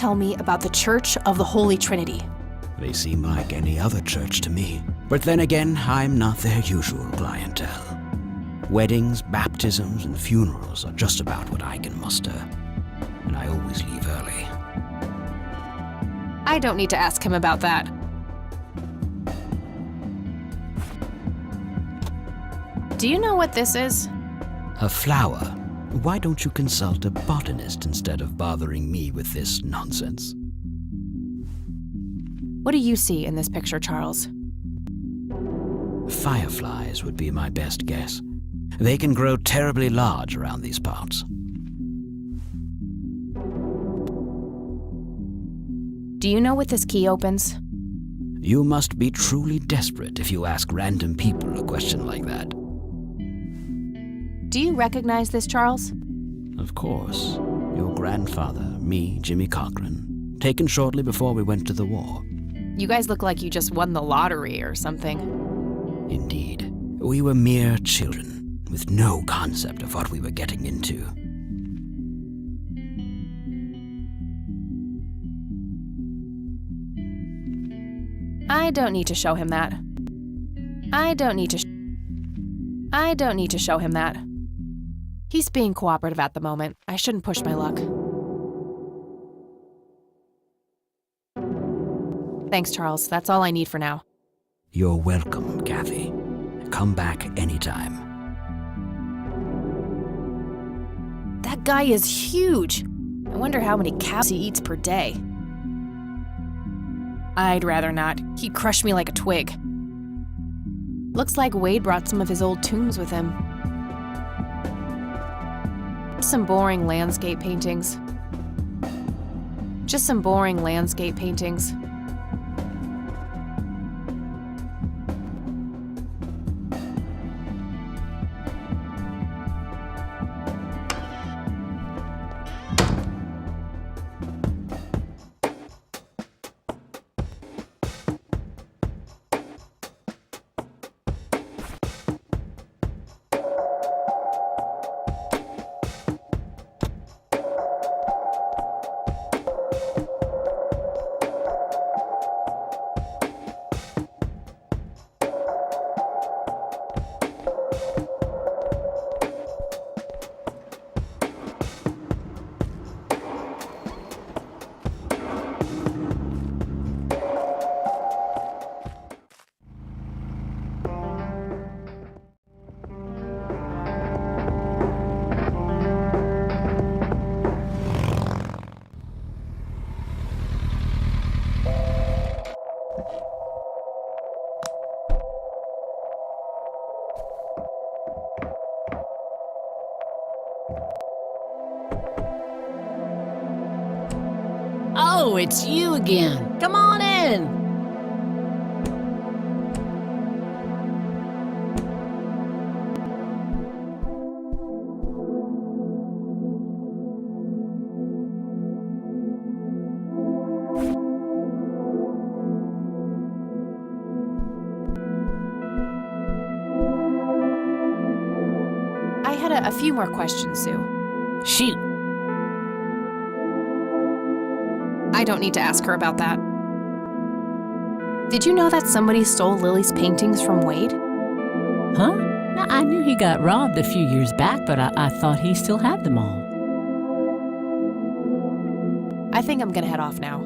tell me about the Church of the Holy Trinity. They seem like any other church to me. But then again, I'm not their usual clientele. Weddings, baptisms, and funerals are just about what I can muster. And I always leave early. I don't need to ask him about that. Do you know what this is? A flower? Why don't you consult a botanist instead of bothering me with this nonsense? What do you see in this picture, Charles? Fireflies would be my best guess. They can grow terribly large around these parts. Do you know what this key opens? You must be truly desperate if you ask random people a question like that. Do you recognize this, Charles? Of course. Your grandfather, me, Jimmy Cochran, taken shortly before we went to the war. You guys look like you just won the lottery or something. Indeed. We were mere children, with no concept of what we were getting into. I don't need to show him that. I don't need to show him that. He's being cooperative at the moment. I shouldn't push my luck. Thanks, Charles. That's all I need for now. You're welcome, Kathy. Come back anytime. That guy is huge. I wonder how many cows he eats per day. I'd rather not. He'd crush me like a twig. Looks like Wade brought some of his old tunes with him. Some boring landscape paintings. Just some boring landscape paintings. Oh, it's you again. Come on in. I had a few more questions, Sue. Shoot. I don't need to ask her about that. Did you know that somebody stole Lily's paintings from Wade? Huh? Now, I knew he got robbed a few years back, but I thought he still had them all. I think I'm gonna head off now.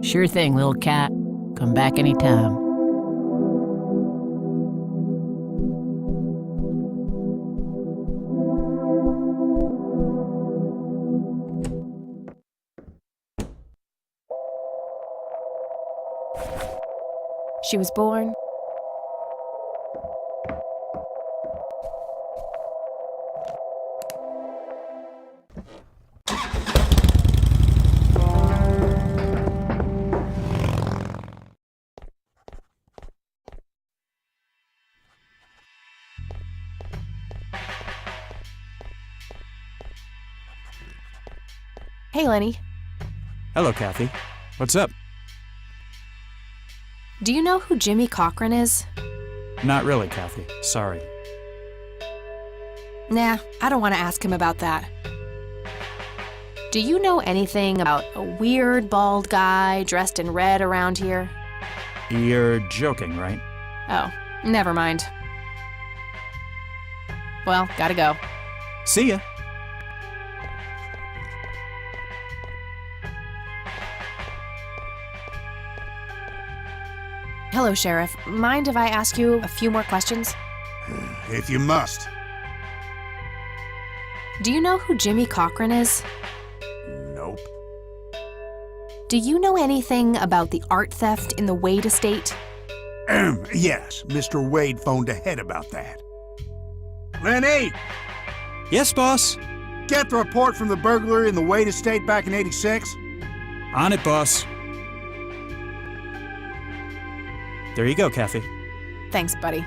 Sure thing, little cat. Come back anytime. She was born. Hey, Lenny. Hello, Kathy. What's up? Do you know who Jimmy Cochran is? Not really, Kathy. Sorry. Nah, I don't want to ask him about that. Do you know anything about a weird bald guy dressed in red around here? You're joking, right? Oh, never mind. Well, gotta go. See ya. Hello, Sheriff. Mind if I ask you a few more questions? If you must. Do you know who Jimmy Cochran is? Nope. Do you know anything about the art theft in the Wade estate? Yes, Mr. Wade phoned ahead about that. Lenny, Yes, boss. get the report from the burglary in the Wade estate back in '86. On it, boss. There you go, Kathy. Thanks, buddy.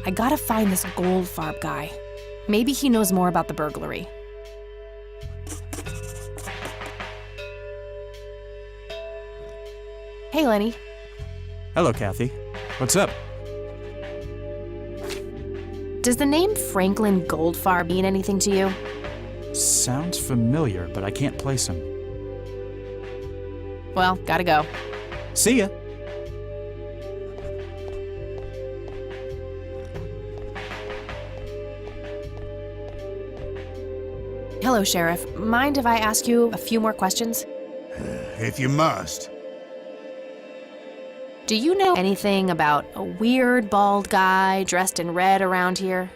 I gotta find this Goldfarb guy. Maybe he knows more about the burglary. Hey, Lenny. Hello, Kathy. What's up? Does the name Franklin Goldfarb mean anything to you? Sounds familiar, but I can't place him. Well, gotta go. See ya. Hello, Sheriff. Mind if I ask you a few more questions? If you must. Do you know anything about a weird bald guy dressed in red around here?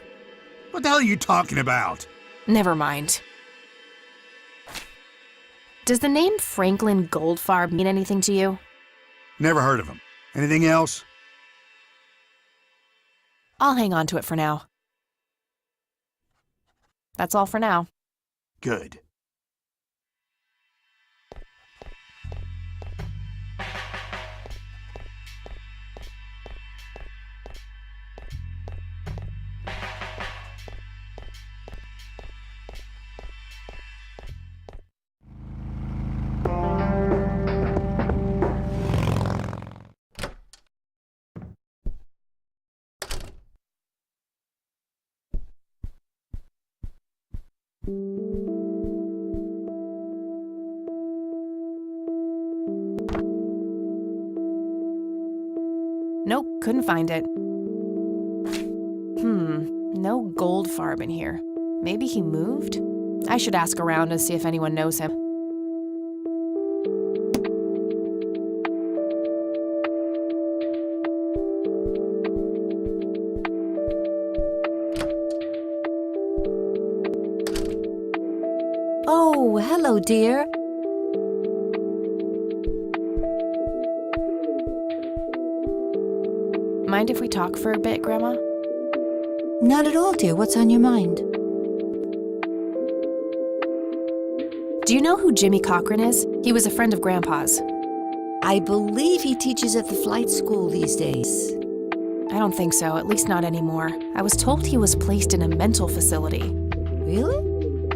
What the hell are you talking about? Never mind. Does the name Franklin Goldfarb mean anything to you? Never heard of him. Anything else? I'll hang on to it for now. That's all for now. Good. Nope, couldn't find it. No Goldfarb in here. Maybe he moved? I should ask around and see if anyone knows him. Oh, hello, dear. Mind if we talk for a bit, Grandma? Not at all, dear. What's on your mind? Do you know who Jimmy Cochran is? He was a friend of Grandpa's. I believe he teaches at the flight school these days. I don't think so, at least not anymore. I was told he was placed in a mental facility. Really?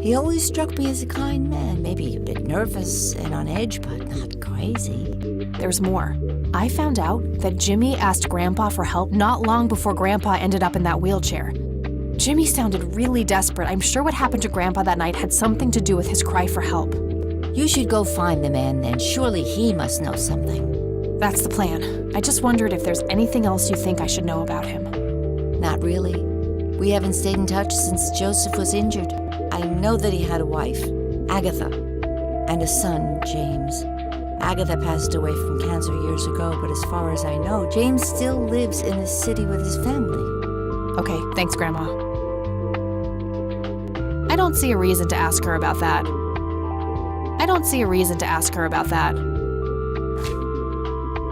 He always struck me as a kind man. Maybe a bit nervous and on edge, but not crazy. There's more. I found out that Jimmy asked Grandpa for help not long before Grandpa ended up in that wheelchair. Jimmy sounded really desperate. I'm sure what happened to Grandpa that night had something to do with his cry for help. You should go find the man, and surely he must know something. That's the plan. I just wondered if there's anything else you think I should know about him. Not really. We haven't stayed in touch since Joseph was injured. I know that he had a wife, Agatha, and a son, James. Agatha passed away from cancer years ago, but as far as I know, James still lives in the city with his family. Okay, thanks, Grandma. I don't see a reason to ask her about that.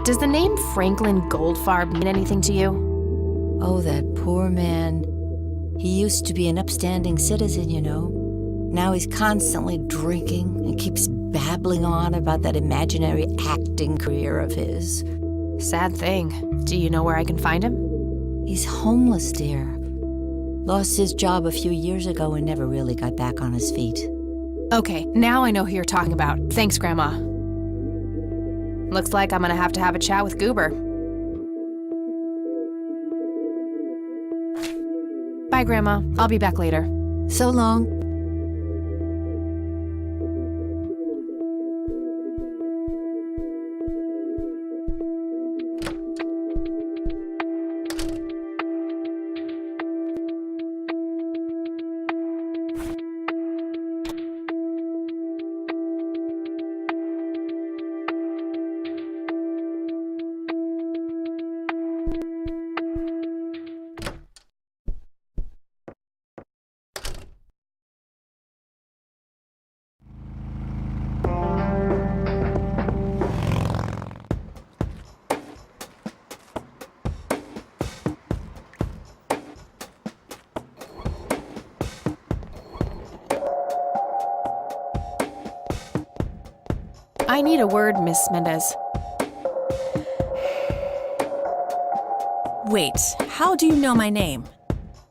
Does the name Franklin Goldfarb mean anything to you? Oh, that poor man. He used to be an upstanding citizen, you know. Now he's constantly drinking and keeps babbling on about that imaginary acting career of his. Sad thing. Do you know where I can find him? He's homeless, dear. Lost his job a few years ago and never really got back on his feet. Okay, now I know who you're talking about. Thanks, Grandma. Looks like I'm gonna have to have a chat with Goober. Bye, Grandma. I'll be back later. So long. I need a word, Miss Mendez. Wait, how do you know my name?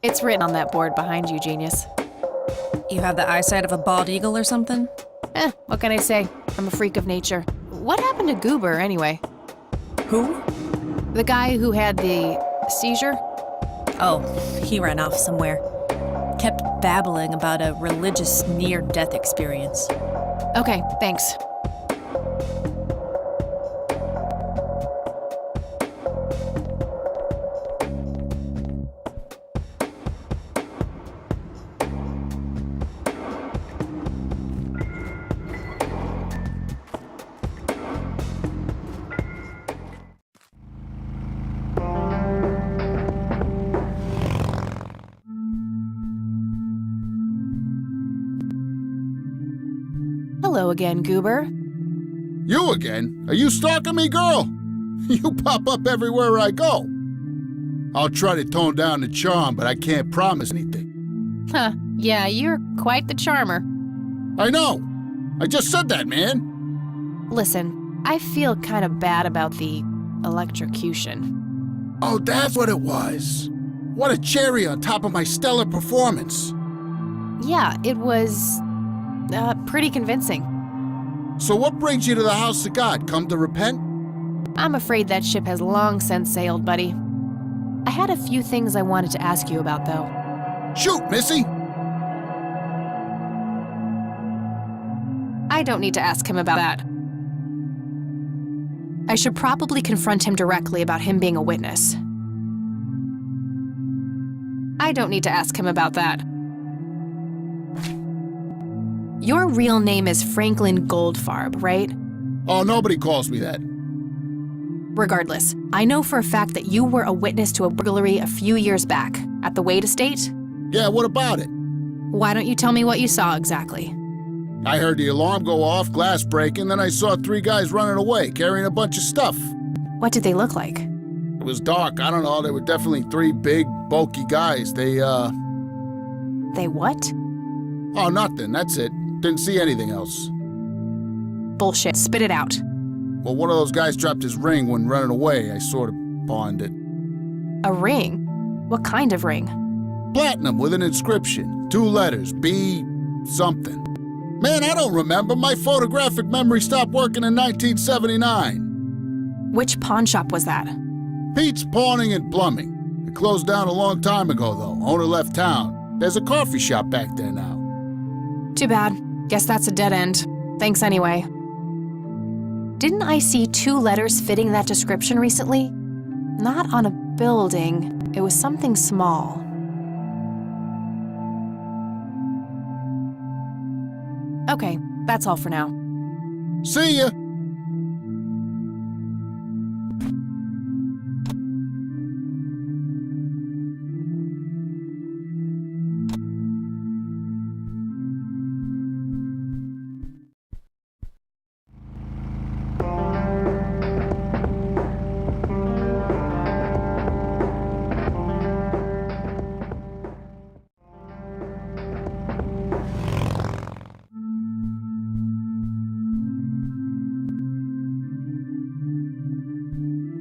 It's written on that board behind you, genius. You have the eyesight of a bald eagle or something? What can I say? I'm a freak of nature. What happened to Goober, anyway? Who? The guy who had the seizure? Oh, he ran off somewhere. Kept babbling about a religious near-death experience. Okay, thanks. Hello again, Goober. You again? Are you stalking me, girl? You pop up everywhere I go. I'll try to tone down the charm, but I can't promise anything. Huh, yeah, you're quite the charmer. I know. I just said that, man. Listen, I feel kind of bad about the electrocution. Oh, that's what it was. What a cherry on top of my stellar performance. Yeah, it was pretty convincing. So what brings you to the house of God? Come to repent? I'm afraid that ship has long since sailed, buddy. I had a few things I wanted to ask you about, though. Shoot, Missy! I don't need to ask him about that. I should probably confront him directly about him being a witness. I don't need to ask him about that. Your real name is Franklin Goldfarb, right? Oh, nobody calls me that. Regardless, I know for a fact that you were a witness to a burglary a few years back at the Wade estate. Yeah, what about it? Why don't you tell me what you saw exactly? I heard the alarm go off, glass breaking, then I saw 3 guys running away, carrying a bunch of stuff. What did they look like? It was dark, I don't know, they were definitely 3 big, bulky guys. They what? Oh, nothing, that's it. Didn't see anything else. Bullshit, spit it out. Well, one of those guys dropped his ring when running away. I sort of pawned it. A ring? What kind of ring? Platinum with an inscription. 2 letters, B something. Man, I don't remember. My photographic memory stopped working in 1979. Which pawn shop was that? Pete's Pawning and Plumbing. It closed down a long time ago, though. Owner left town. There's a coffee shop back there now. Too bad. Guess that's a dead end. Thanks anyway. Didn't I see 2 letters fitting that description recently? Not on a building. It was something small. Okay, that's all for now. See ya!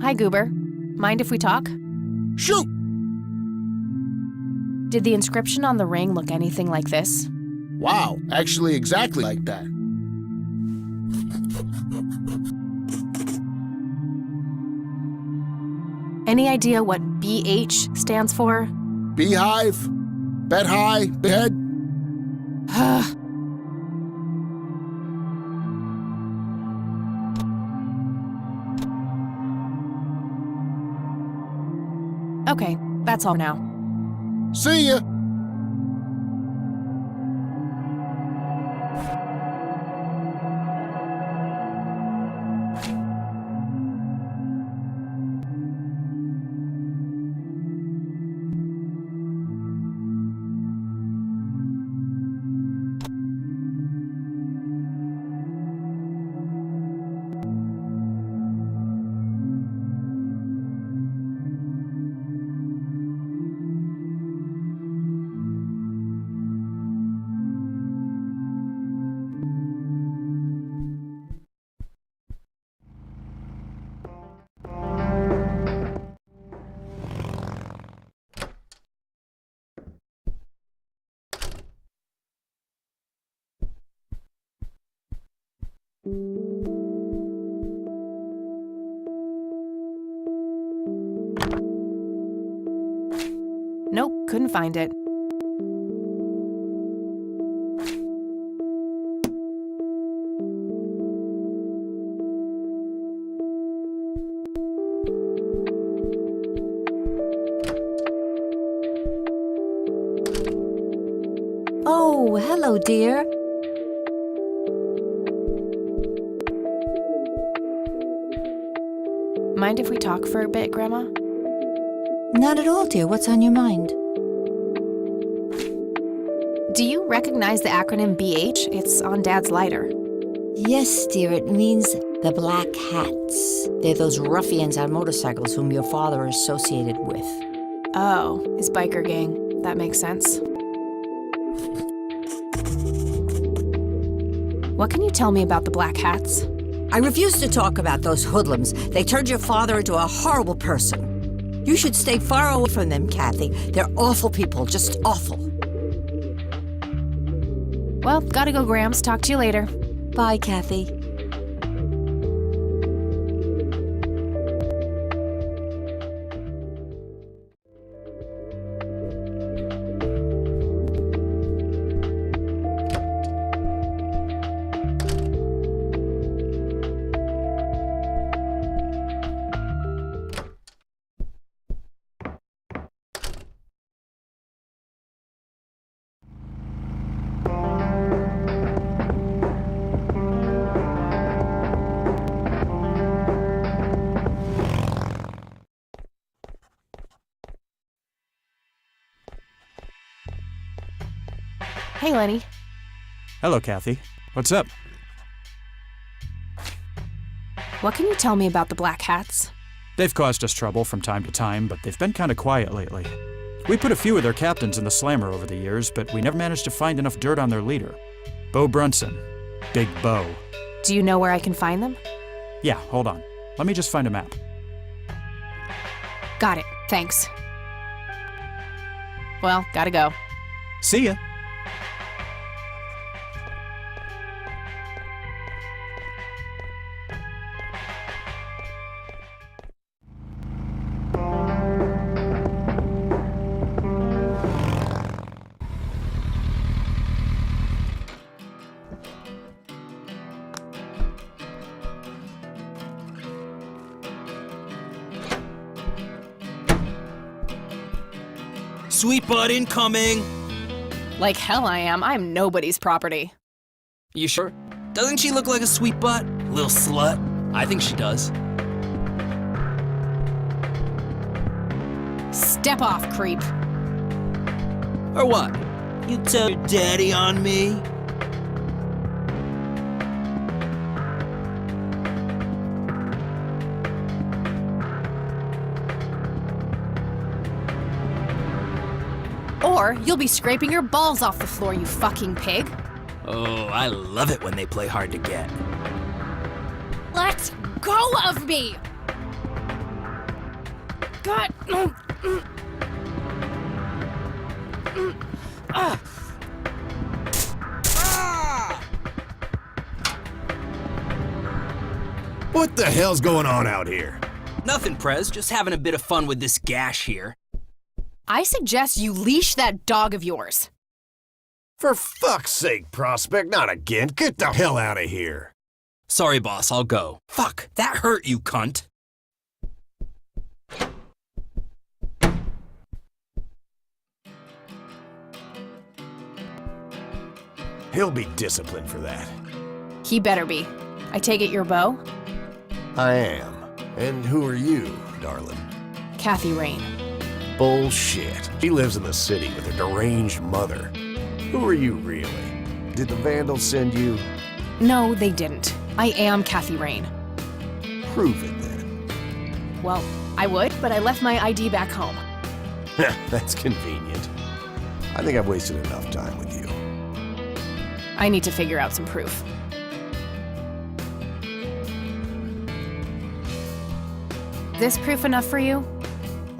Hi, Goober. Mind if we talk? Shoot! Did the inscription on the ring look anything like this? Wow, actually exactly like that. Any idea what BH stands for? Beehive? Bet high? Behead? Okay, that's all now. See ya! Nope, couldn't find it. Oh, hello, dear. Mind if we talk for a bit, Grandma? Not at all, dear. What's on your mind? Do you recognize the acronym BH? It's on Dad's lighter. Yes, dear. It means the Black Hats. They're those ruffians on motorcycles whom your father is associated with. Oh, his biker gang. That makes sense. What can you tell me about the Black Hats? I refuse to talk about those hoodlums. They turned your father into a horrible person. You should stay far away from them, Kathy. They're awful people, just awful. Well, gotta go, Grams. Talk to you later. Bye, Kathy. Hey, Lenny. Hello, Kathy. What's up? What can you tell me about the Black Hats? They've caused us trouble from time to time, but they've been kind of quiet lately. We put a few of their captains in the slammer over the years, but we never managed to find enough dirt on their leader. Bo Brunson. Big Bo. Do you know where I can find them? Yeah, hold on. Let me just find a map. Got it. Thanks. Well, gotta go. See ya! Sweet butt incoming! Like hell I am. I'm nobody's property. You sure? Doesn't she look like a sweet butt? Little slut. I think she does. Step off, creep. Or what? You tell your daddy on me? Or you'll be scraping your balls off the floor, you fucking pig. Oh, I love it when they play hard to get. Let go of me! God! What the hell's going on out here? Nothing, Prez. Just having a bit of fun with this gash here. I suggest you leash that dog of yours. For fuck's sake, Prospect, not again. Get the hell out of here. Sorry, boss, I'll go. Fuck, that hurt, you cunt. He'll be disciplined for that. He better be. I take it you're Bo? I am. And who are you, darling? Kathy Rain. Bullshit. She lives in the city with her deranged mother. Who are you, really? Did the Vandals send you? No, they didn't. I am Kathy Rain. Prove it, then. Well, I would, but I left my ID back home. That's convenient. I think I've wasted enough time with you. I need to figure out some proof. This proof enough for you?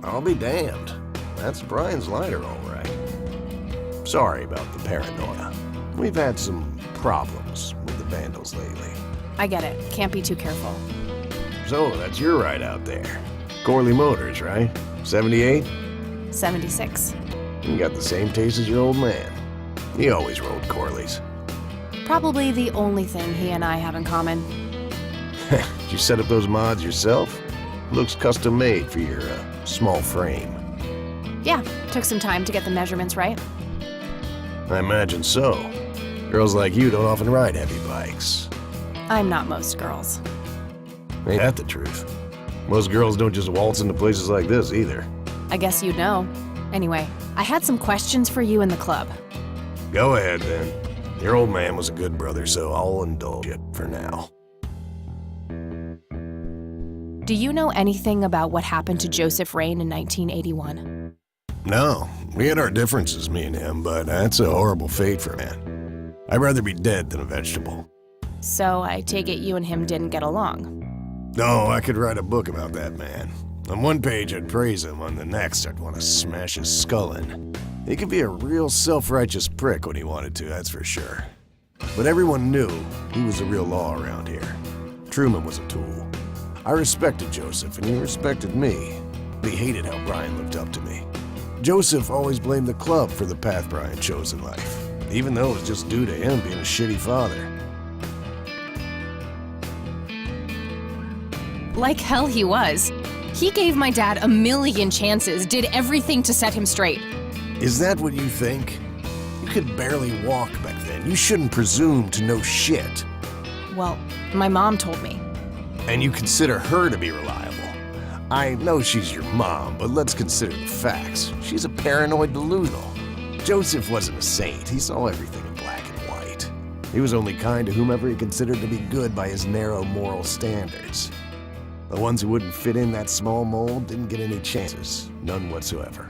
I'll be damned. That's Brian's lighter, all right. Sorry about the paranoia. We've had some problems with the Vandals lately. I get it. Can't be too careful. So, that's your ride out there. Corley Motors, right? 78? 76. You got the same taste as your old man. He always rode Corleys. Probably the only thing he and I have in common. Did you set up those mods yourself? Looks custom made for your small frame. Yeah, took some time to get the measurements right. I imagine so. Girls like you don't often ride heavy bikes. I'm not most girls. Ain't that the truth? Most girls don't just waltz into places like this either. I guess you'd know. Anyway, I had some questions for you in the club. Go ahead, then. Your old man was a good brother, so I'll indulge it for now. Do you know anything about what happened to Joseph Rain in 1981? No, we had our differences, me and him, but that's a horrible fate for a man. I'd rather be dead than a vegetable. So I take it you and him didn't get along. No, I could write a book about that man. On one page, I'd praise him. On the next, I'd want to smash his skull in. He could be a real self-righteous prick when he wanted to, that's for sure. But everyone knew he was the real law around here. Truman was a tool. I respected Joseph, and he respected me. He hated how Brian looked up to me. Joseph always blamed the club for the path Brian chose in life, even though it was just due to him being a shitty father. Like hell he was. He gave my dad a million chances, did everything to set him straight. Is that what you think? You could barely walk back then. You shouldn't presume to know shit. Well, my mom told me. And you consider her to be reliable. I know she's your mom, but let's consider the facts. She's a paranoid delusional. Joseph wasn't a saint. He saw everything in black and white. He was only kind to whomever he considered to be good by his narrow moral standards. The ones who wouldn't fit in that small mold didn't get any chances. None whatsoever.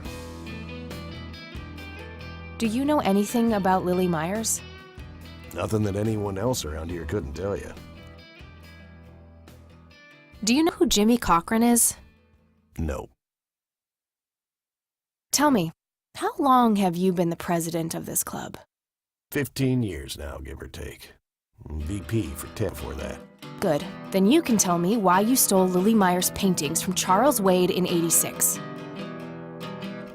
Do you know anything about Lily Myers? Nothing that anyone else around here couldn't tell you. Do you know who Jimmy Cochran is? No. Tell me, how long have you been the president of this club? 15 years now, give or take. VP for 10 before that. Good. Then you can tell me why you stole Lily Myers' paintings from Charles Wade in '86.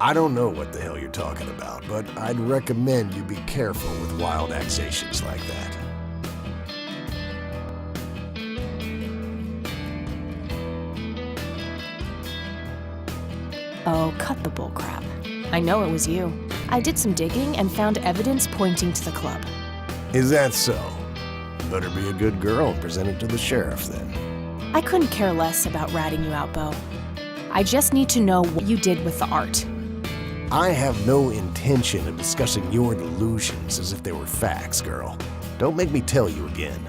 I don't know what the hell you're talking about, but I'd recommend you be careful with wild accusations like that. Oh, cut the bullcrap. I know it was you. I did some digging and found evidence pointing to the club. Is that so? Better be a good girl and present it to the sheriff, then. I couldn't care less about ratting you out, Bo. I just need to know what you did with the art. I have no intention of discussing your delusions as if they were facts, girl. Don't make me tell you again.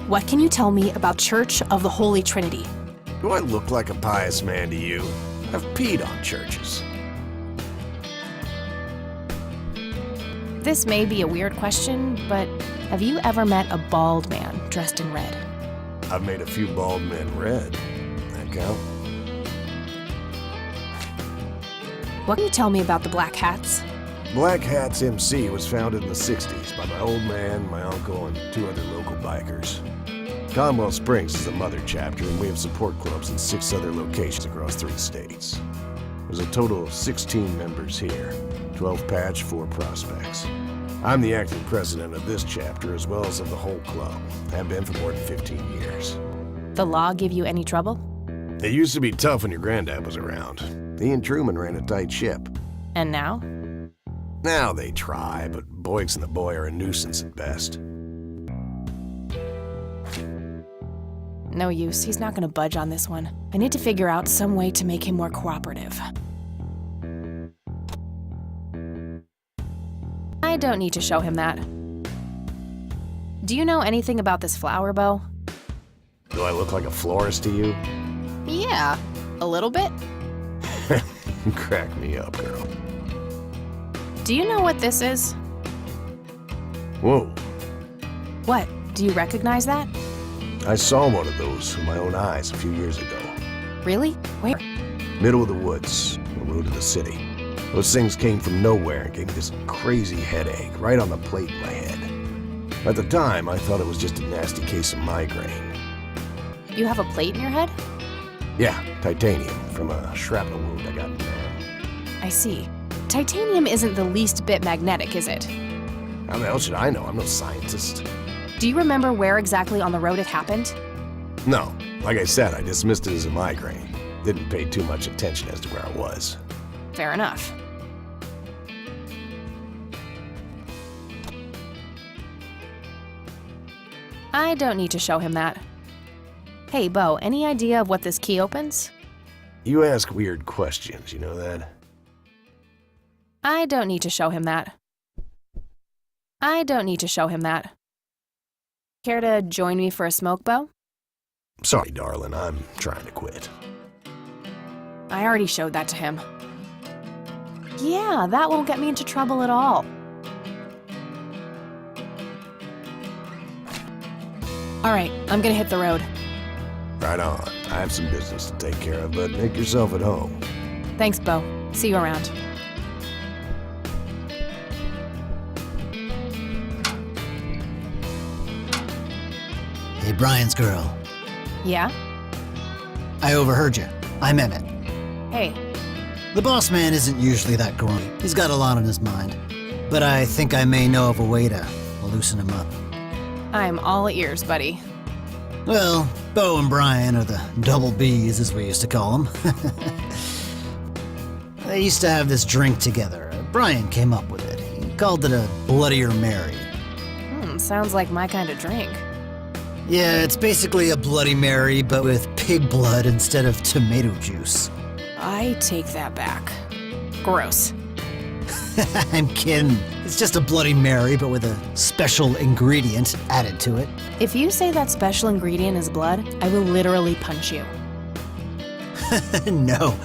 What can you tell me about Church of the Holy Trinity? Do I look like a pious man to you? I've peed on churches. This may be a weird question, but have you ever met a bald man dressed in red? I've made a few bald men red. That count. What can you tell me about the Black Hats? Black Hats MC was founded in the 60s by my old man, my uncle, and 2 other local bikers. Conwell Springs is the mother chapter, and we have support clubs in 6 other locations across 3 states. There's a total of 16 members here, 12 patch, 4 prospects. I'm the acting president of this chapter as well as of the whole club. Have been for more than 15 years. The law give you any trouble? It used to be tough when your granddad was around. He and Truman ran a tight ship. And now? Now they try, but Boyks and the boy are a nuisance at best. No use. He's not gonna budge on this one. I need to figure out some way to make him more cooperative. I don't need to show him that. Do you know anything about this flower, Bo? Do I look like a florist to you? Yeah, a little bit. Crack me up, girl. Do you know what this is? Whoa. What? Do you recognize that? I saw one of those with my own eyes a few years ago. Really? Where? Middle of the woods, on the road to the city. Those things came from nowhere and gave me this crazy headache right on the plate in my head. At the time, I thought it was just a nasty case of migraine. You have a plate in your head? Yeah, titanium from a shrapnel wound I got in the arm. I see. Titanium isn't the least bit magnetic, is it? How the hell should I know? I'm no scientist. Do you remember where exactly on the road it happened? No. Like I said, I dismissed it as a migraine. Didn't pay too much attention as to where I was. Fair enough. I don't need to show him that. Hey, Bo, any idea of what this key opens? You ask weird questions, you know that? I don't need to show him that. I don't need to show him that. Care to join me for a smoke, Bo? Sorry, darling, I'm trying to quit. I already showed that to him. Yeah, that won't get me into trouble at all. All right, I'm gonna hit the road. Right on. I have some business to take care of, but make yourself at home. Thanks, Bo. See you around. Hey, Brian's girl. Yeah? I overheard you. I'm Emmett. Hey. The boss man isn't usually that grumpy. He's got a lot on his mind. But I think I may know of a way to loosen him up. I'm all ears, buddy. Well, Bo and Brian are the double Bs, as we used to call them. They used to have this drink together. Brian came up with it. He called it a Bloodier Mary. Sounds like my kind of drink. Yeah, it's basically a Bloody Mary, but with pig blood instead of tomato juice. I take that back. Gross. I'm kidding. It's just a Bloody Mary, but with a special ingredient added to it. If you say that special ingredient is blood, I will literally punch you. No.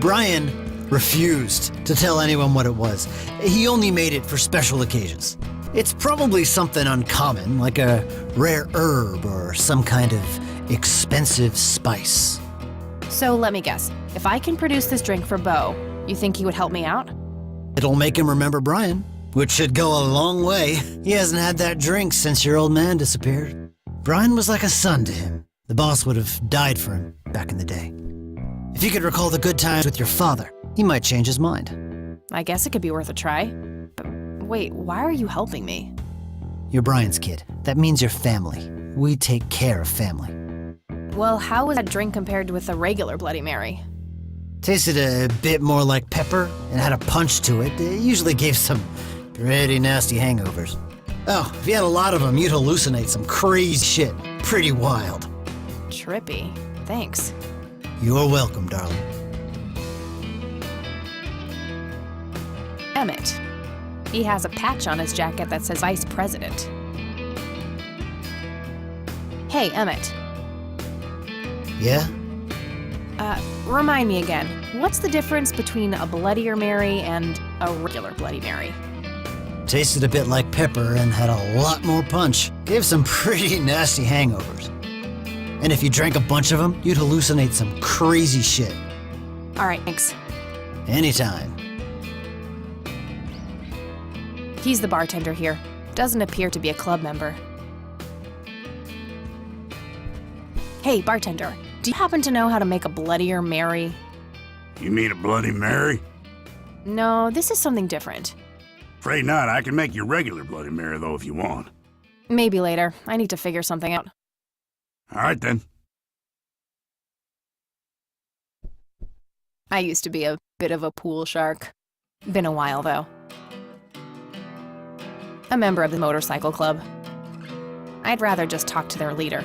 Brian refused to tell anyone what it was. He only made it for special occasions. It's probably something uncommon, like a rare herb or some kind of expensive spice. So let me guess. If I can produce this drink for Bo, you think he would help me out? It'll make him remember Brian, which should go a long way. He hasn't had that drink since your old man disappeared. Brian was like a son to him. The boss would have died for him back in the day. If you could recall the good times with your father, he might change his mind. I guess it could be worth a try. But wait, why are you helping me? You're Brian's kid. That means you're family. We take care of family. Well, how was that drink compared with a regular Bloody Mary? Tasted a bit more like pepper and had a punch to it. It usually gave some pretty nasty hangovers. Oh, if you had a lot of them, you'd hallucinate some crazy shit. Pretty wild. Trippy. Thanks. You're welcome, darling. Emmett. He has a patch on his jacket that says Vice President. Hey, Emmett. Yeah? Remind me again, what's the difference between a Bloodier Mary and a regular Bloody Mary? Tasted a bit like pepper and had a lot more punch. Gave some pretty nasty hangovers. And if you drank a bunch of them, you'd hallucinate some crazy shit. All right, thanks. Anytime. He's the bartender here. Doesn't appear to be a club member. Hey, bartender, do you happen to know how to make a Bloodier Mary? You mean a Bloody Mary? No, this is something different. Afraid not. I can make you a regular Bloody Mary, though, if you want. Maybe later. I need to figure something out. All right, then. I used to be a bit of a pool shark. Been a while, though. A member of the motorcycle club. I'd rather just talk to their leader.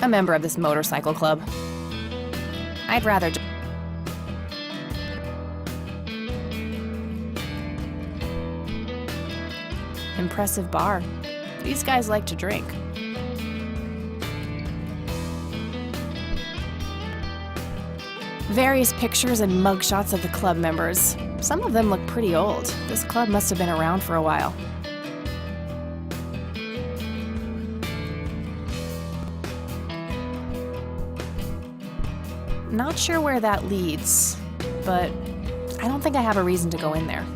A member of this motorcycle club. I'd rather Impressive bar. These guys like to drink. Various pictures and mugshots of the club members. Some of them look pretty old. This club must have been around for a while. Not sure where that leads, but I don't think I have a reason to go in there.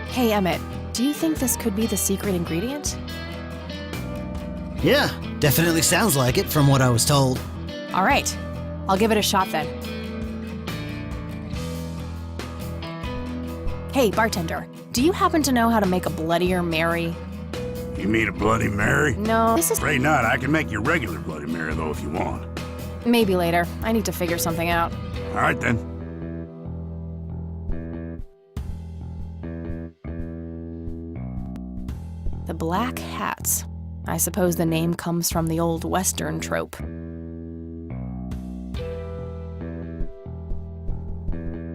Hey, Emmett, do you think this could be the secret ingredient? Yeah, definitely sounds like it from what I was told. All right, I'll give it a shot then. Hey, bartender, do you happen to know how to make a Bloodier Mary? You mean a Bloody Mary? No, this is... Afraid not. I can make you a regular Bloody Mary, though, if you want. Maybe later. I need to figure something out. All right, then. The Black Hats. I suppose the name comes from the old Western trope.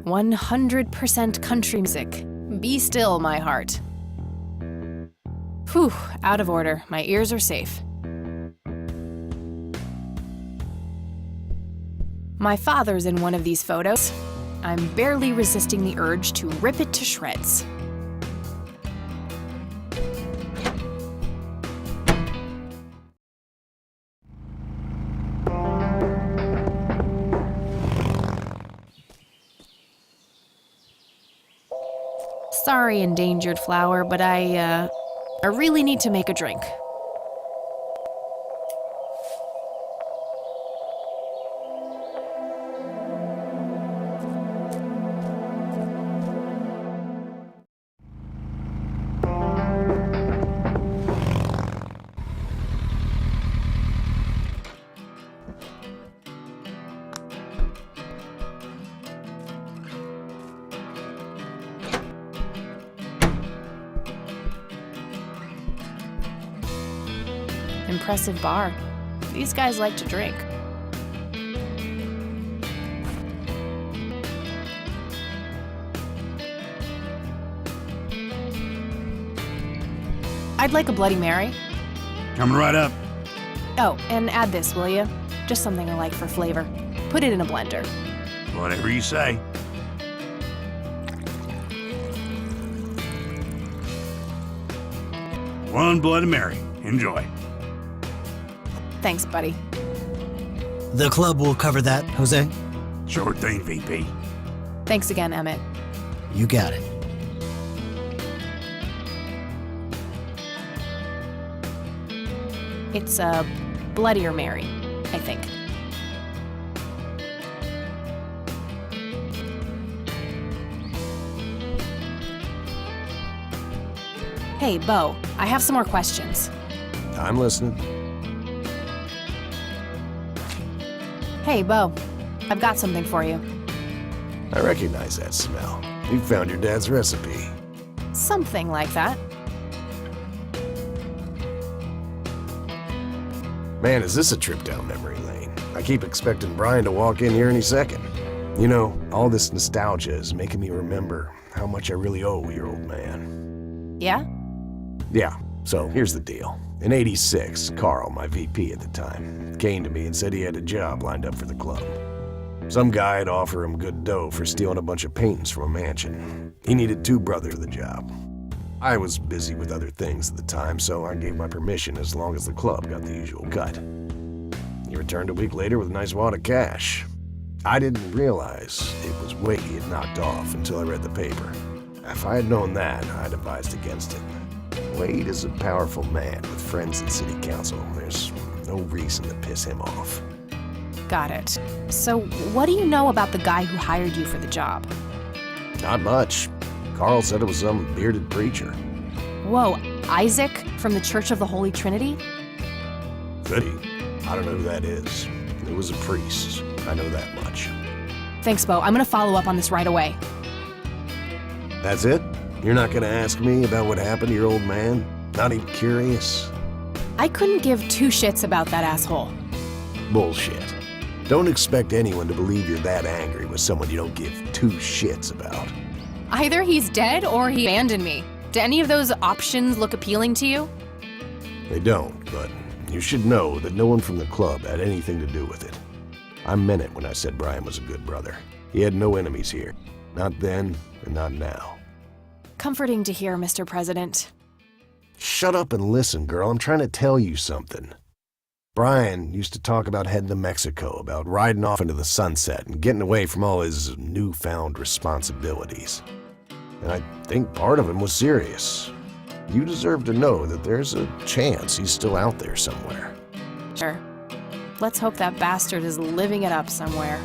100% country music. Be still, my heart. Whew, out of order. My ears are safe. My father's in one of these photos. I'm barely resisting the urge to rip it to shreds. Sorry, endangered flower, but I really need to make a drink. Impressive bar. These guys like to drink. I'd like a Bloody Mary. Coming right up. Oh, and add this, will you? Just something I like for flavor. Put it in a blender. Whatever you say. One Bloody Mary. Enjoy. Thanks, buddy. The club will cover that, Jose. Sure thing, VP. Thanks again, Emmett. You got it. It's a Bloodier Mary, I think. Hey, Bo, I have some more questions. I'm listening. Hey, Bo, I've got something for you. I recognize that smell. You found your dad's recipe. Something like that. Man, is this a trip down memory lane? I keep expecting Brian to walk in here any second. You know, all this nostalgia is making me remember how much I really owe your old man. Yeah? Yeah, so here's the deal. In '86, Carl, my VP at the time, came to me and said he had a job lined up for the club. Some guy had offered him good dough for stealing a bunch of paintings from a mansion. He needed 2 brothers for the job. I was busy with other things at the time, so I gave my permission as long as the club got the usual cut. He returned a week later with a nice wad of cash. I didn't realize it was Wade he had knocked off until I read the paper. If I had known that, I'd advised against it. Wade is a powerful man with friends in city council. There's no reason to piss him off. Got it. So, what do you know about the guy who hired you for the job? Not much. Carl said it was some bearded preacher. Whoa, Isaac from the Church of the Holy Trinity? Could he? I don't know who that is. It was a priest. I know that much. Thanks, Bo. I'm gonna follow up on this right away. That's it? You're not gonna ask me about what happened to your old man? Not even curious? I couldn't give 2 shits about that asshole. Bullshit. Don't expect anyone to believe you're that angry with someone you don't give 2 shits about. Either he's dead or he abandoned me. Do any of those options look appealing to you? They don't, but you should know that no one from the club had anything to do with it. I meant it when I said Brian was a good brother. He had no enemies here. Not then, and not now. Comforting to hear, Mr. President. Shut up and listen, girl. I'm trying to tell you something. Brian used to talk about heading to Mexico, about riding off into the sunset and getting away from all his newfound responsibilities. And I think part of him was serious. You deserve to know that there's a chance he's still out there somewhere. Sure. Let's hope that bastard is living it up somewhere.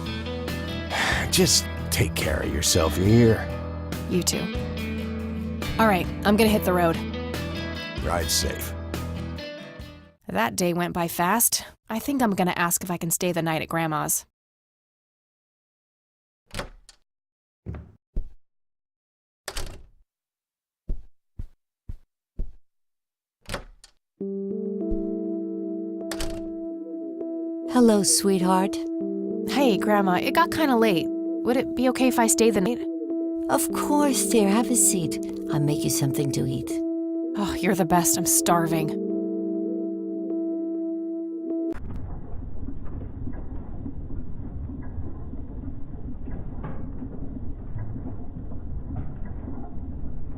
Just take care of yourself, you hear? You too. All right, I'm gonna hit the road. Ride safe. That day went by fast. I think I'm gonna ask if I can stay the night at Grandma's. Hello, sweetheart. Hey, Grandma, it got kinda late. Would it be okay if I stay the night? Of course, dear. Have a seat. I'll make you something to eat. Oh, you're the best. I'm starving.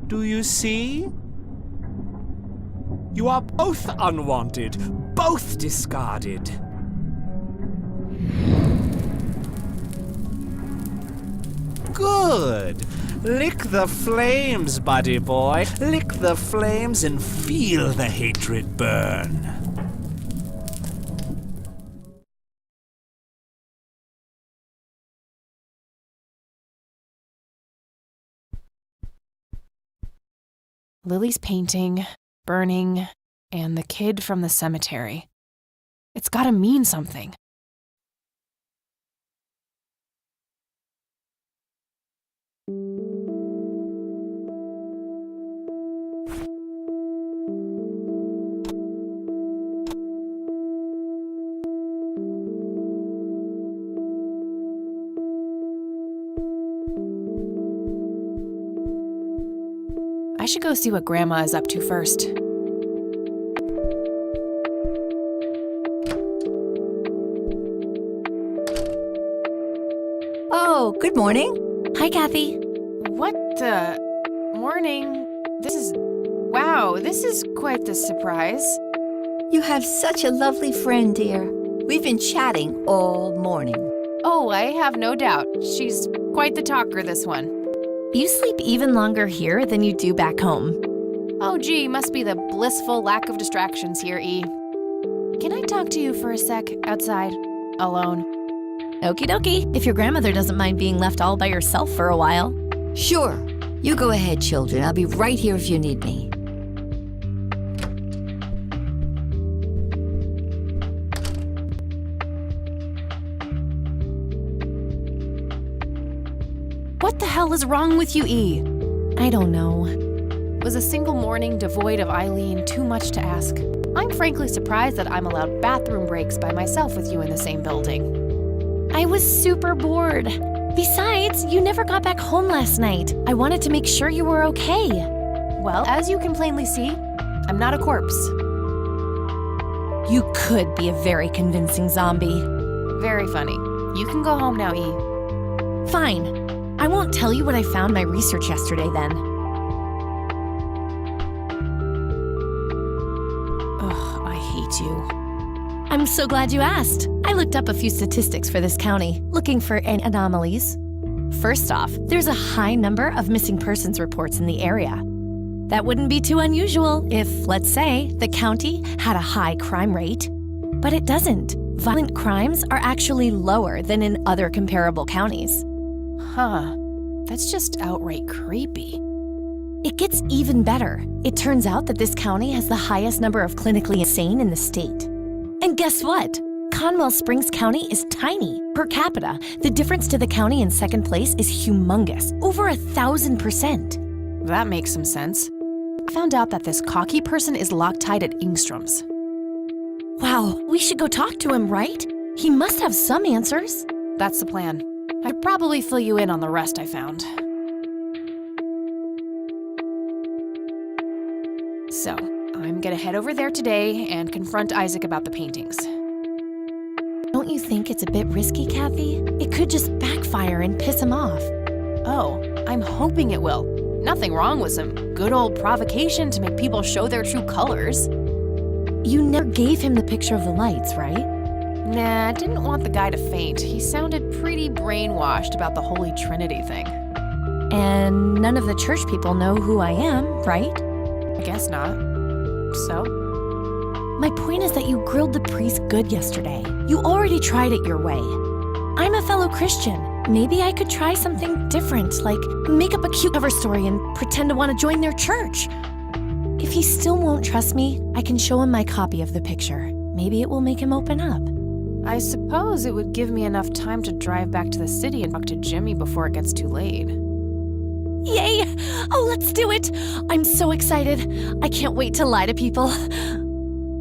Do you see? You are both unwanted, both discarded. Good. Lick the flames, buddy boy. Lick the flames and feel the hatred burn. Lily's painting, burning, and the kid from the cemetery. It's gotta mean something. I should go see what Grandma is up to first. Oh, good morning. Hi, Kathy. What the... Morning. Wow, this is quite the surprise. You have such a lovely friend, dear. We've been chatting all morning. Oh, I have no doubt. She's quite the talker, this one. You sleep even longer here than you do back home. Oh, gee, must be the blissful lack of distractions here, E. Can I talk to you for a sec outside, alone? Okie dokie, if your grandmother doesn't mind being left all by yourself for a while. Sure. You go ahead, children. I'll be right here if you need me. What the hell is wrong with you, E? I don't know. Was a single morning devoid of Eileen too much to ask? I'm frankly surprised that I'm allowed bathroom breaks by myself with you in the same building. I was super bored. Besides, you never got back home last night. I wanted to make sure you were okay. Well, as you can plainly see, I'm not a corpse. You could be a very convincing zombie. Very funny. You can go home now, E. Fine. I won't tell you what I found my research yesterday then. Ugh, I hate you. I'm so glad you asked. I looked up a few statistics for this county, looking for any anomalies. First off, there's a high number of missing persons reports in the area. That wouldn't be too unusual if, let's say, the county had a high crime rate. But it doesn't. Violent crimes are actually lower than in other comparable counties. Huh. That's just outright creepy. It gets even better. It turns out that this county has the highest number of clinically insane in the state. And guess what? Conwell Springs County is tiny. Per capita, the difference to the county in second place is humongous, over 1,000%. That makes some sense. I found out that this cocky person is Loctite at Ingstrom's. Wow, we should go talk to him, right? He must have some answers. That's the plan. I'd probably fill you in on the rest I found. So, I'm gonna head over there today and confront Isaac about the paintings. Don't you think it's a bit risky, Kathy? It could just backfire and piss him off. Oh, I'm hoping it will. Nothing wrong with some good old provocation to make people show their true colors. You never gave him the picture of the lights, right? Nah, I didn't want the guy to faint. He sounded pretty brainwashed about the Holy Trinity thing. And none of the church people know who I am, right? I guess not. So? My point is that you grilled the priest good yesterday. You already tried it your way. I'm a fellow Christian. Maybe I could try something different, like make up a cute cover story and pretend to want to join their church. If he still won't trust me, I can show him my copy of the picture. Maybe it will make him open up. I suppose it would give me enough time to drive back to the city and talk to Jimmy before it gets too late. Yay! Oh, let's do it! I'm so excited. I can't wait to lie to people.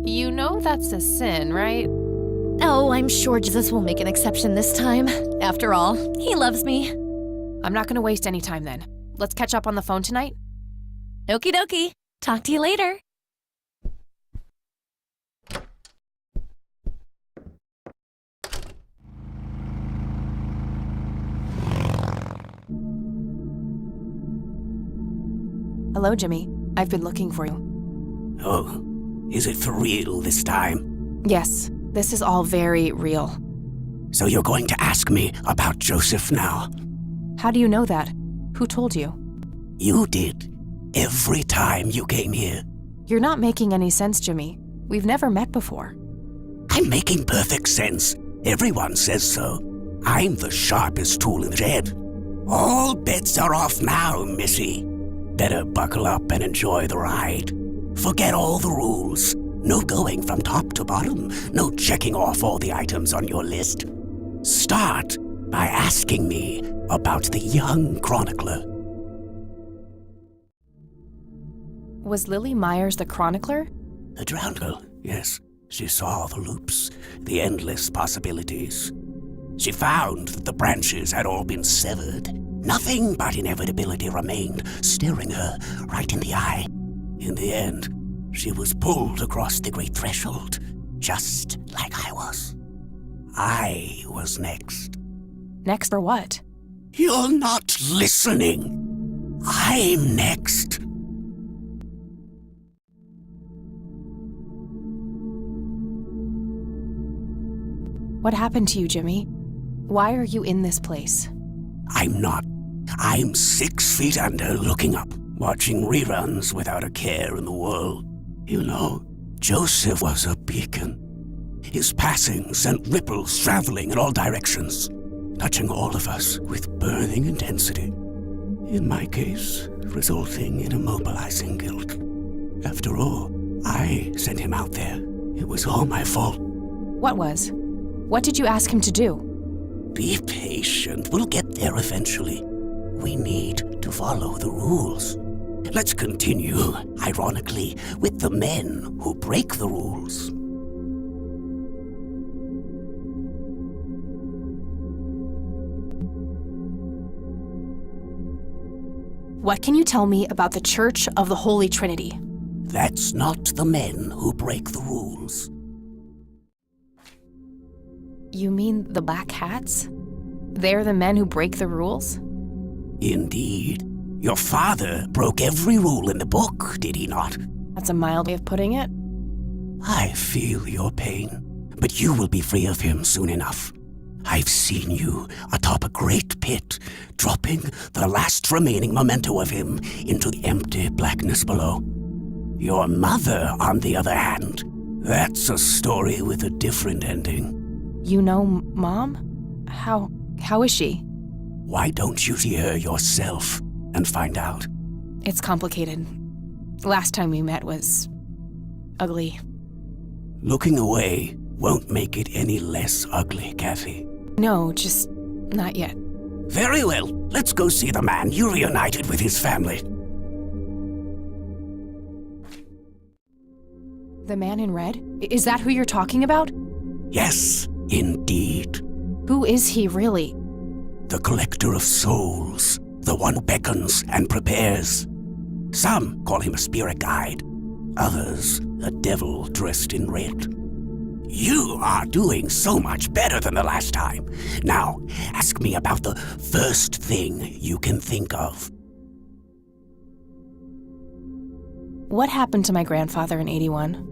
You know that's a sin, right? Oh, I'm sure Jesus will make an exception this time. After all, he loves me. I'm not gonna waste any time then. Let's catch up on the phone tonight. Okie dokie. Talk to you later. Hello, Jimmy. I've been looking for you. Oh, is it for real this time? Yes, this is all very real. So you're going to ask me about Joseph now? How do you know that? Who told you? You did. Every time you came here. You're not making any sense, Jimmy. We've never met before. I'm making perfect sense. Everyone says so. I'm the sharpest tool in the shed. All bets are off now, Missy. Better buckle up and enjoy the ride. Forget all the rules. No going from top to bottom. No checking off all the items on your list. Start by asking me about the young chronicler. Was Lily Myers the chronicler? The drowned girl, yes. She saw the loops, the endless possibilities. She found that the branches had all been severed. Nothing but inevitability remained, staring her right in the eye. In the end, she was pulled across the great threshold, just like I was. I was next. Next for what? You're not listening. I'm next. What happened to you, Jimmy? Why are you in this place? I'm not. I'm 6 feet under, looking up, watching reruns without a care in the world. You know, Joseph was a beacon. His passing sent ripples traveling in all directions, touching all of us with burning intensity. In my case, resulting in immobilizing guilt. After all, I sent him out there. It was all my fault. What was? What did you ask him to do? Be patient. We'll get there eventually. We need to follow the rules. Let's continue, ironically, with the men who break the rules. What can you tell me about the Church of the Holy Trinity? That's not the men who break the rules. You mean the Black Hats? They're the men who break the rules? Indeed. Your father broke every rule in the book, did he not? That's a mild way of putting it. I feel your pain, but you will be free of him soon enough. I've seen you atop a great pit, dropping the last remaining memento of him into the empty blackness below. Your mother, on the other hand, that's a story with a different ending. You know Mom? How is she? Why don't you see her yourself and find out? It's complicated. Last time we met was ugly. Looking away won't make it any less ugly, Kathy. No, just not yet. Very well. Let's go see the man you reunited with his family. The man in red? Is that who you're talking about? Yes, indeed. Who is he really? The collector of souls, the one who beckons and prepares. Some call him a spirit guide, others a devil dressed in red. You are doing so much better than the last time. Now, ask me about the first thing you can think of. What happened to my grandfather in 81?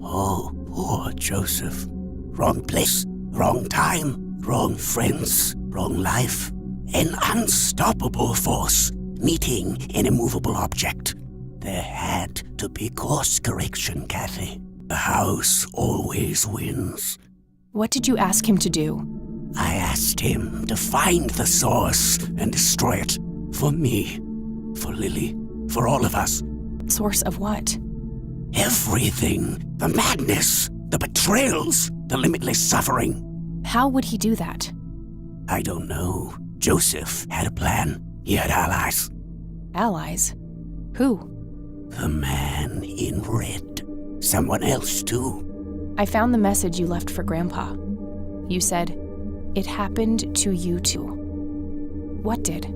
Oh, poor Joseph. Wrong place, wrong time, wrong friends, wrong life. An unstoppable force meeting an immovable object. There had to be course correction, Kathy. The house always wins. What did you ask him to do? I asked him to find the source and destroy it. For me, for Lily, for all of us. Source of what? Everything. The madness, the betrayals, the limitless suffering. How would he do that? I don't know. Joseph had a plan. He had allies. Allies? Who? The man in red. Someone else, too. I found the message you left for Grandpa. You said, "It happened to you too." What did?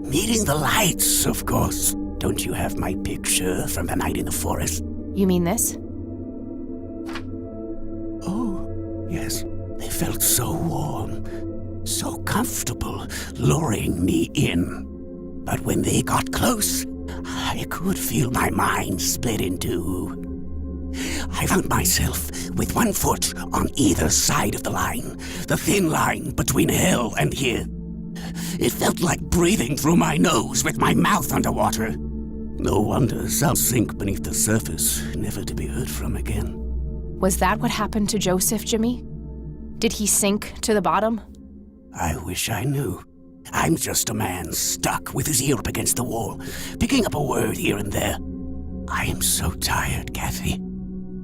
Meeting the lights, of course. Don't you have my picture from the night in the forest? You mean this? Oh, yes. They felt so warm, so comfortable, luring me in. But when they got close, I could feel my mind split in two. I found myself with one foot on either side of the line, the thin line between hell and here. It felt like breathing through my nose with my mouth underwater. No wonder some sink beneath the surface, never to be heard from again. Was that what happened to Joseph, Jimmy? Did he sink to the bottom? I wish I knew. I'm just a man stuck with his ear up against the wall, picking up a word here and there. I am so tired, Kathy.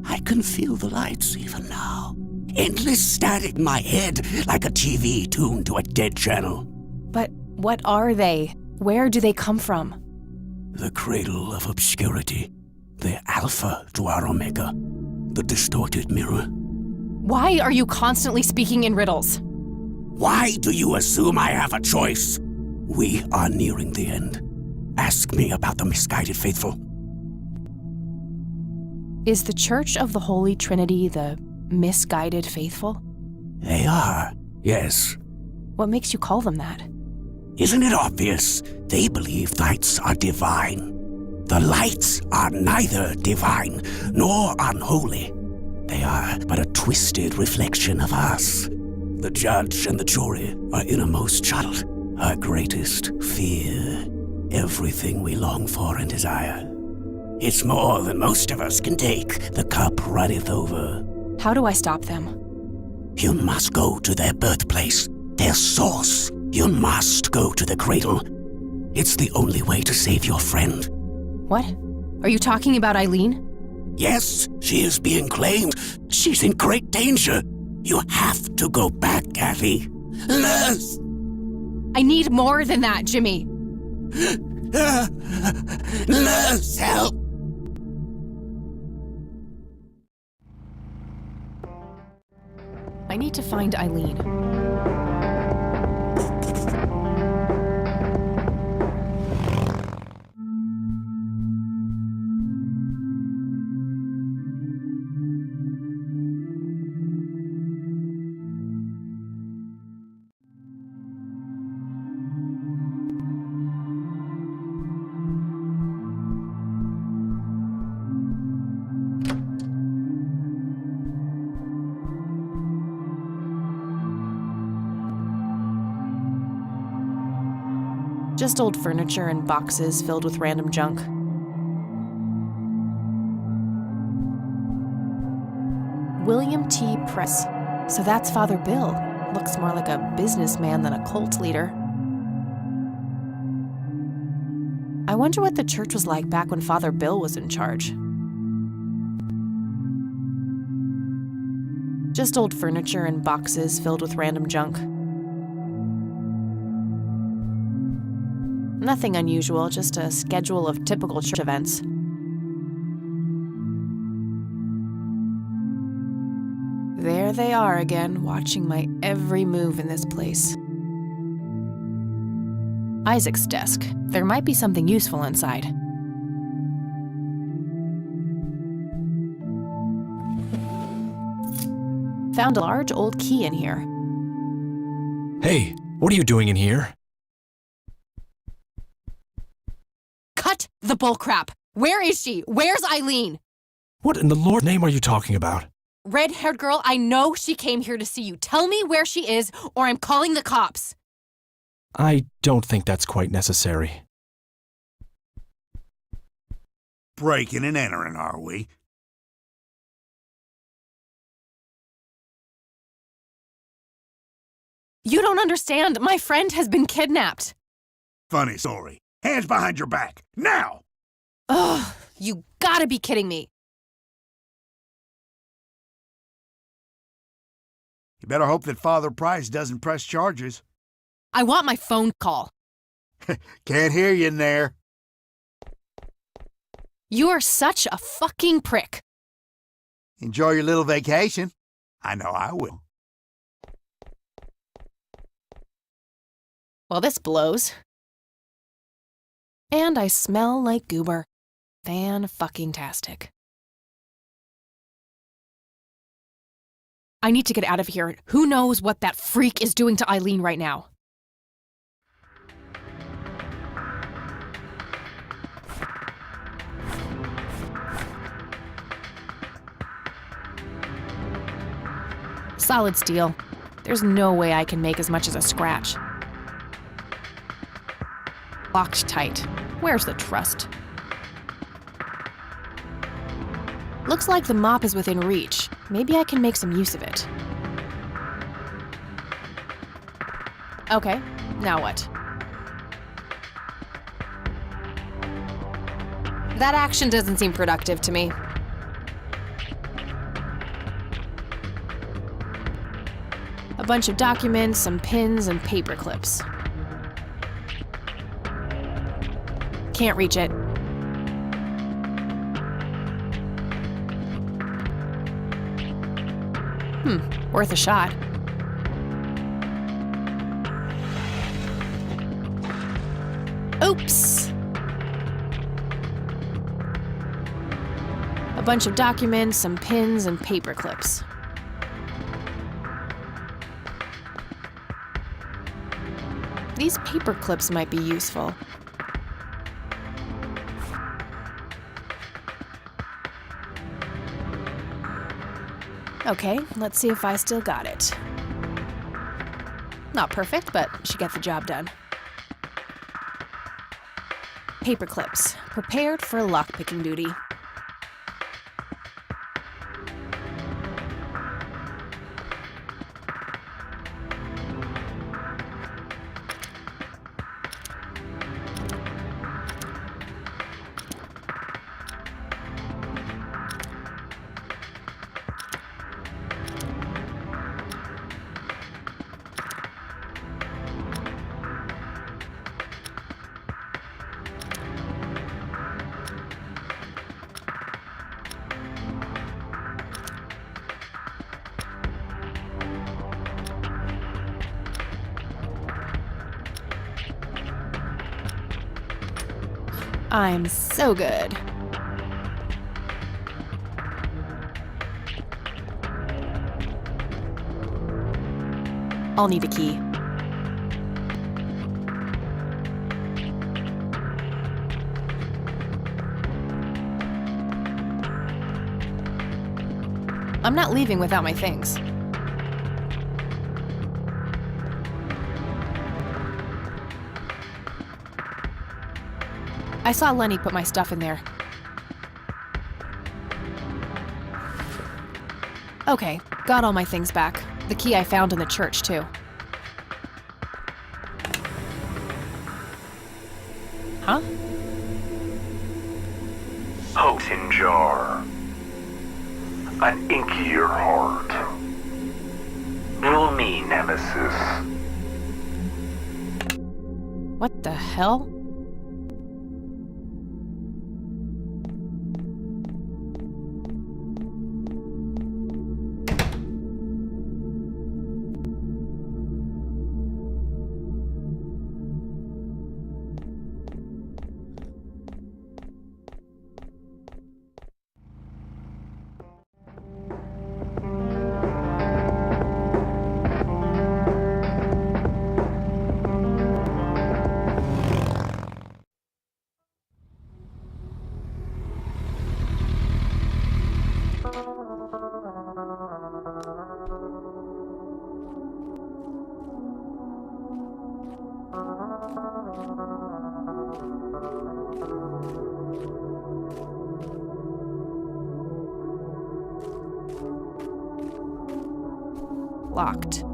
I can feel the lights even now. Endless static in my head, like a TV tuned to a dead channel. But what are they? Where do they come from? The cradle of obscurity. The alpha to our omega. The distorted mirror. Why are you constantly speaking in riddles? Why do you assume I have a choice? We are nearing the end. Ask me about the misguided faithful. Is the Church of the Holy Trinity the misguided faithful? They are, yes. What makes you call them that? Isn't it obvious? They believe lights are divine. The lights are neither divine nor unholy. They are but a twisted reflection of us. The judge and the jury, our innermost child, our greatest fear, everything we long for and desire. It's more than most of us can take. The cup runneth over. How do I stop them? You must go to their birthplace, their source. You must go to the cradle. It's the only way to save your friend. What? Are you talking about Eileen? Yes, she is being claimed. She's in great danger. You have to go back, Kathy. Nurse! I need more than that, Jimmy. Nurse, help! I need to find Eileen. Just old furniture and boxes filled with random junk. William T. Press. So that's Father Bill. Looks more like a businessman than a cult leader. I wonder what the church was like back when Father Bill was in charge. Just old furniture and boxes filled with random junk. Nothing unusual, just a schedule of typical church events. There they are again, watching my every move in this place. Isaac's desk. There might be something useful inside. Found a large old key in here. Hey, what are you doing in here? Cut the bullcrap! Where is she? Where's Eileen? What in the Lord's name are you talking about? Red-haired girl, I know she came here to see you. Tell me where she is, or I'm calling the cops. I don't think that's quite necessary. Breaking and entering, are we? You don't understand. My friend has been kidnapped. Funny story. Hands behind your back. Now! Ugh, you gotta be kidding me. You better hope that Father Price doesn't press charges. I want my phone call. Can't hear you in there. You are such a fucking prick. Enjoy your little vacation. I know I will. Well, this blows. And I smell like goober. Fan-fucking-tastic. I need to get out of here. Who knows what that freak is doing to Eileen right now? Solid steel. There's no way I can make as much as a scratch. Locked tight. Where's the trust? Looks like the mop is within reach. Maybe I can make some use of it. Okay, now what? That action doesn't seem productive to me. A bunch of documents, some pins, and paper clips. Can't reach it. Worth a shot. Oops! A bunch of documents, some pins, and paper clips. These paper clips might be useful. Okay, let's see if I still got it. Not perfect, but should get the job done. Paper clips, prepared for lockpicking duty. I'm so good. I'll need a key. I'm not leaving without my things. I saw Lenny put my stuff in there. Okay, got all my things back. The key I found in the church, too. Huh? Hoax in jar. An inkier heart. Gloomy nemesis. What the hell? Locked.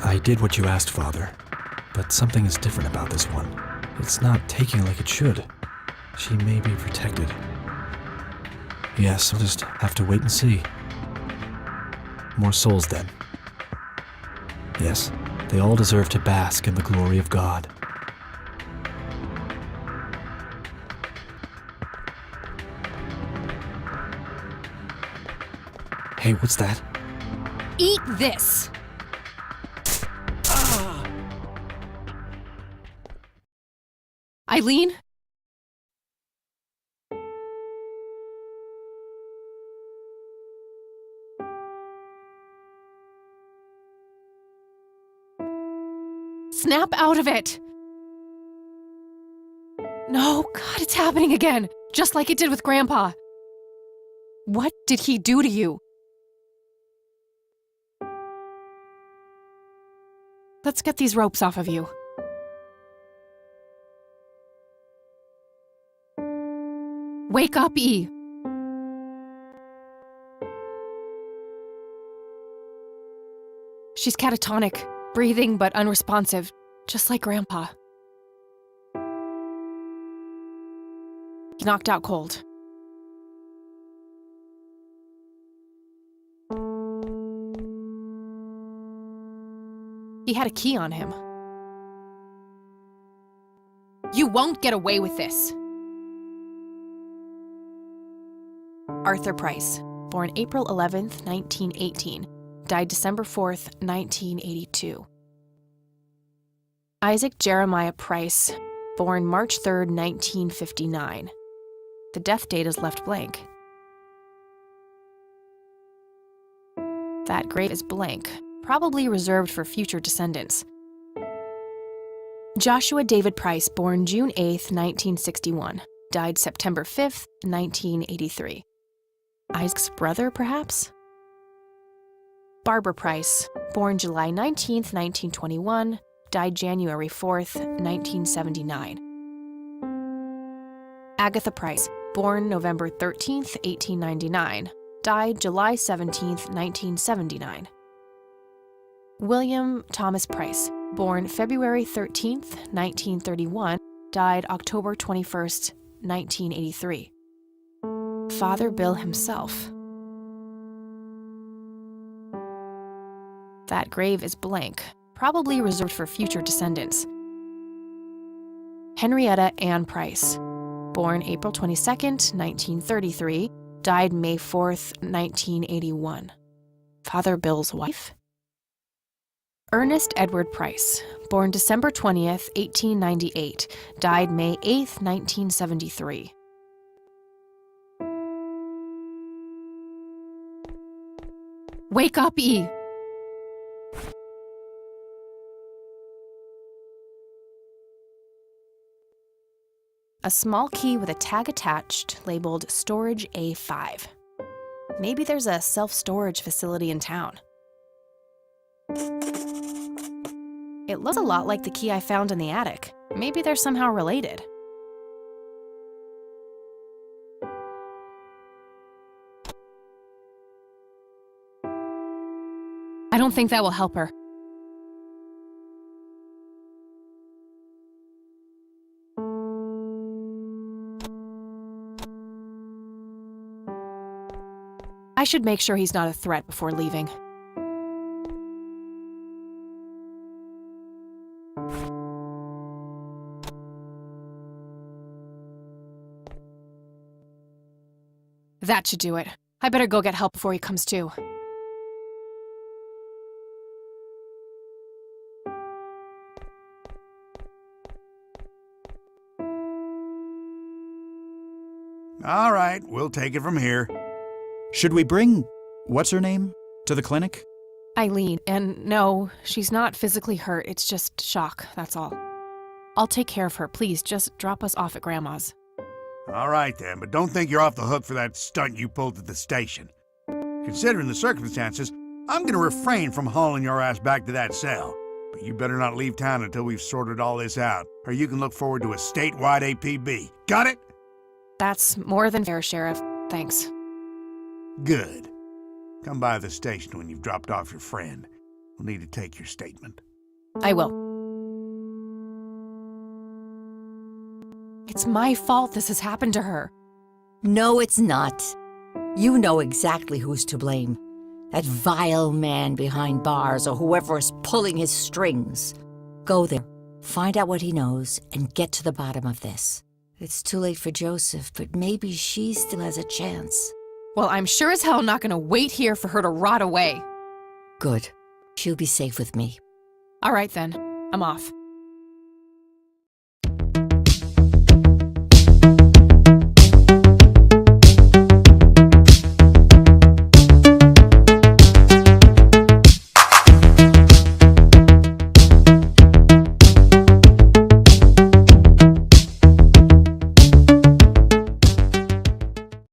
I did what you asked, Father, but something is different about this one. It's not taking like it should. She may be protected. Yes, I'll just have to wait and see. More souls, then. Yes, they all deserve to bask in the glory of God. Hey, what's that? Eat this! Eileen? Snap out of it! No, God, it's happening again, just like it did with Grandpa. What did he do to you? Let's get these ropes off of you. Wake up, E. She's catatonic, breathing but unresponsive, just like Grandpa. He knocked out cold. He had a key on him. You won't get away with this. Arthur Price, born April 11th, 1918, died December 4th, 1982. Isaac Jeremiah Price, born March 3rd, 1959. The death date is left blank. That grave is blank, probably reserved for future descendants. Joshua David Price, born June 8th, 1961, died September 5th, 1983. Isaac's brother, perhaps? Barbara Price, born July 19th, 1921, died January 4th, 1979. Agatha Price, born November 13th, 1899, died July 17th, 1979. William Thomas Price, born February 13th, 1931, died October 21st, 1983. Father Bill himself. That grave is blank, probably reserved for future descendants. Henrietta Ann Price, born April 22nd, 1933, died May 4th, 1981. Father Bill's wife? Ernest Edward Price, born December 20th, 1898, died May 8th, 1973. Wake up, E! A small key with a tag attached labeled Storage A5. Maybe there's a self-storage facility in town. It looks a lot like the key I found in the attic. Maybe they're somehow related. I don't think that will help her. I should make sure he's not a threat before leaving. That should do it. I better go get help before he comes to. All right, we'll take it from here. Should we bring what's-her-name to the clinic? Eileen, and no, she's not physically hurt. It's just shock, that's all. I'll take care of her. Please, just drop us off at Grandma's. All right then, but don't think you're off the hook for that stunt you pulled at the station. Considering the circumstances, I'm gonna refrain from hauling your ass back to that cell. But you better not leave town until we've sorted all this out, or you can look forward to a statewide APB. Got it? That's more than fair, Sheriff. Thanks. Good. Come by the station when you've dropped off your friend. We'll need to take your statement. I will. It's my fault this has happened to her. No, it's not. You know exactly who's to blame. That vile man behind bars or whoever is pulling his strings. Go there, find out what he knows, and get to the bottom of this. It's too late for Joseph, but maybe she still has a chance. Well, I'm sure as hell not gonna wait here for her to rot away. Good. She'll be safe with me. All right then, I'm off.